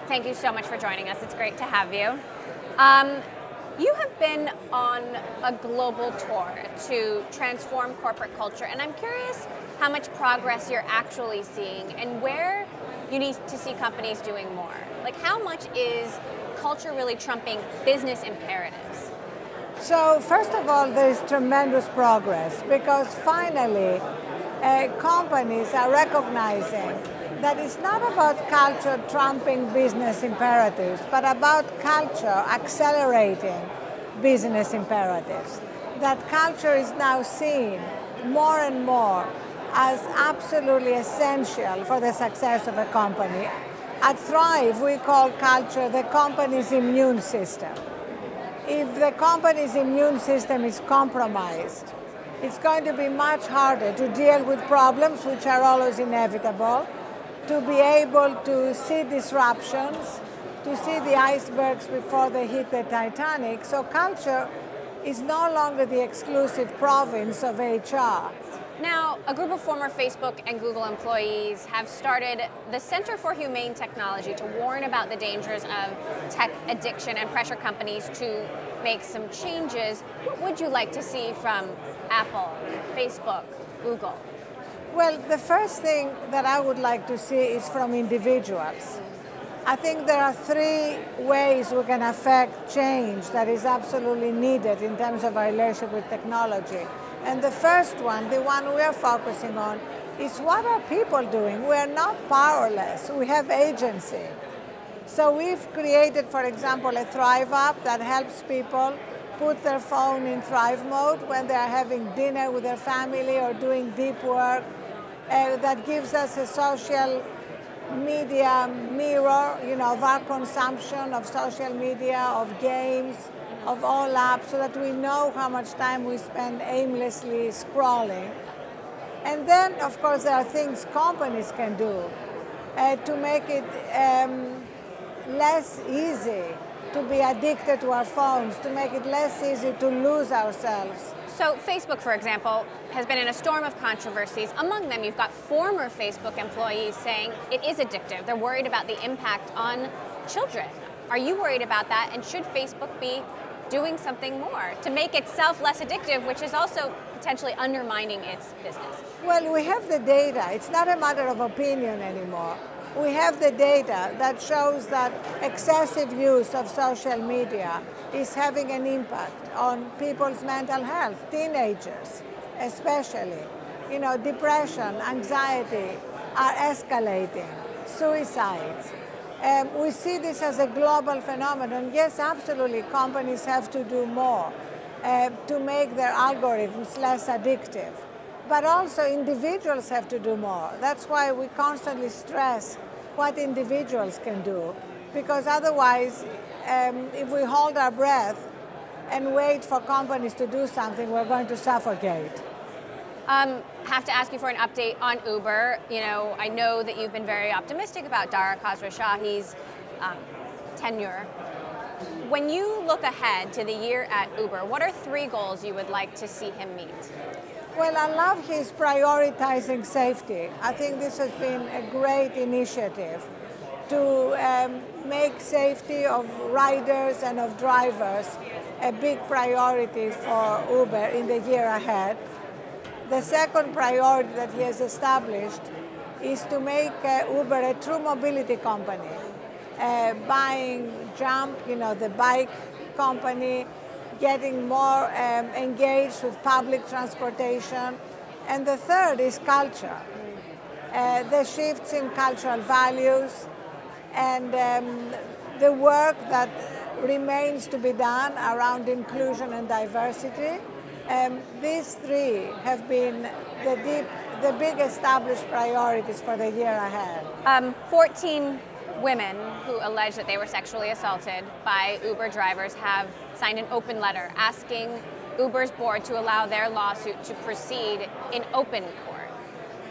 Thank you so much for joining us. It's great to have you. You have been on a global tour to transform corporate culture, and I'm curious how much progress you're actually seeing and where you need to see companies doing more. Like, how much is culture really trumping business imperatives? So first of all, there is tremendous progress because finally companies are recognizing that it's not about culture trumping business imperatives, but about culture accelerating business imperatives. That culture is now seen more and more as absolutely essential for the success of a company. At Thrive, we call culture the company's immune system. If the company's immune system is compromised, it's going to be much harder to deal with problems, which are always inevitable, to be able to see disruptions, to see the icebergs before they hit the Titanic. So culture is no longer the exclusive province of HR. Now, a group of former Facebook and Google employees have started the Center for Humane Technology to warn about the dangers of tech addiction and pressure companies to make some changes. What would you like to see from Apple, Facebook, Google? Well, the first thing that I would like to see is from individuals. I think there are three ways we can affect change that is absolutely needed in terms of our relationship with technology. And the first one, the one we are focusing on, is what are people doing? We are not powerless, we have agency. So we've created, for example, a Thrive app that helps people put their phone in Thrive mode when they are having dinner with their family or doing deep work. That gives us a social media mirror, of our consumption of social media, of games, of all apps, so that we know how much time we spend aimlessly scrolling. And then, of course, there are things companies can do to make it less easy to be addicted to our phones, to make it less easy to lose ourselves. So Facebook, for example, has been in a storm of controversies. Among them, you've got former Facebook employees saying it is addictive. They're worried about the impact on children. Are you worried about that? And should Facebook be doing something more to make itself less addictive, which is also potentially undermining its business? Well, we have the data. It's not a matter of opinion anymore. We have the data that shows that excessive use of social media is having an impact on people's mental health, teenagers especially. Depression, anxiety are escalating, suicides. We see this as a global phenomenon. Yes, absolutely, companies have to do more to make their algorithms less addictive. But also individuals have to do more. That's why we constantly stress what individuals can do, because otherwise, if we hold our breath and wait for companies to do something, we're going to suffocate. Have to ask you for an update on Uber. I know that you've been very optimistic about Dara Khosrowshahi's tenure. When you look ahead to the year at Uber, what are three goals you would like to see him meet? Well, I love his prioritizing safety. I think this has been a great initiative to make safety of riders and of drivers a big priority for Uber in the year ahead. The second priority that he has established is to make Uber a true mobility company, buying Jump, the bike company, getting more engaged with public transportation. And the third is culture. The shifts in cultural values and the work that remains to be done around inclusion and diversity. These three have been the big established priorities for the year ahead. 14 women who allege that they were sexually assaulted by Uber drivers have signed an open letter asking Uber's board to allow their lawsuit to proceed in open court.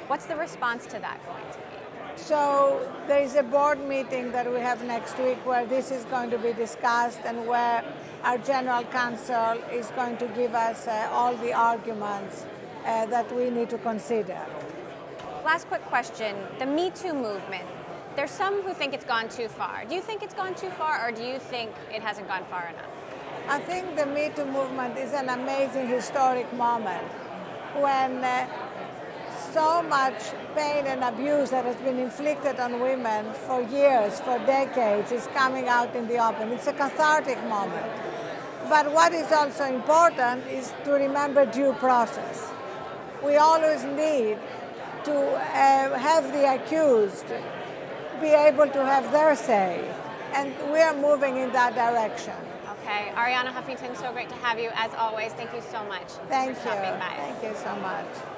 What's the response to that going to be? So there is a board meeting that we have next week where this is going to be discussed and where our general counsel is going to give us all the arguments that we need to consider. Last quick question. The Me Too movement there's some who think it's gone too far. Do you think it's gone too far, or do you think it hasn't gone far enough? I think the Me Too movement is an amazing historic moment when so much pain and abuse that has been inflicted on women for years, for decades, is coming out in the open. It's a cathartic moment. But what is also important is to remember due process. We always need to have the accused be able to have their say, and we are moving in that direction. Okay, Arianna Huffington, so great to have you as always. Thank you so much. Thank you. For stopping by. Thank you so much.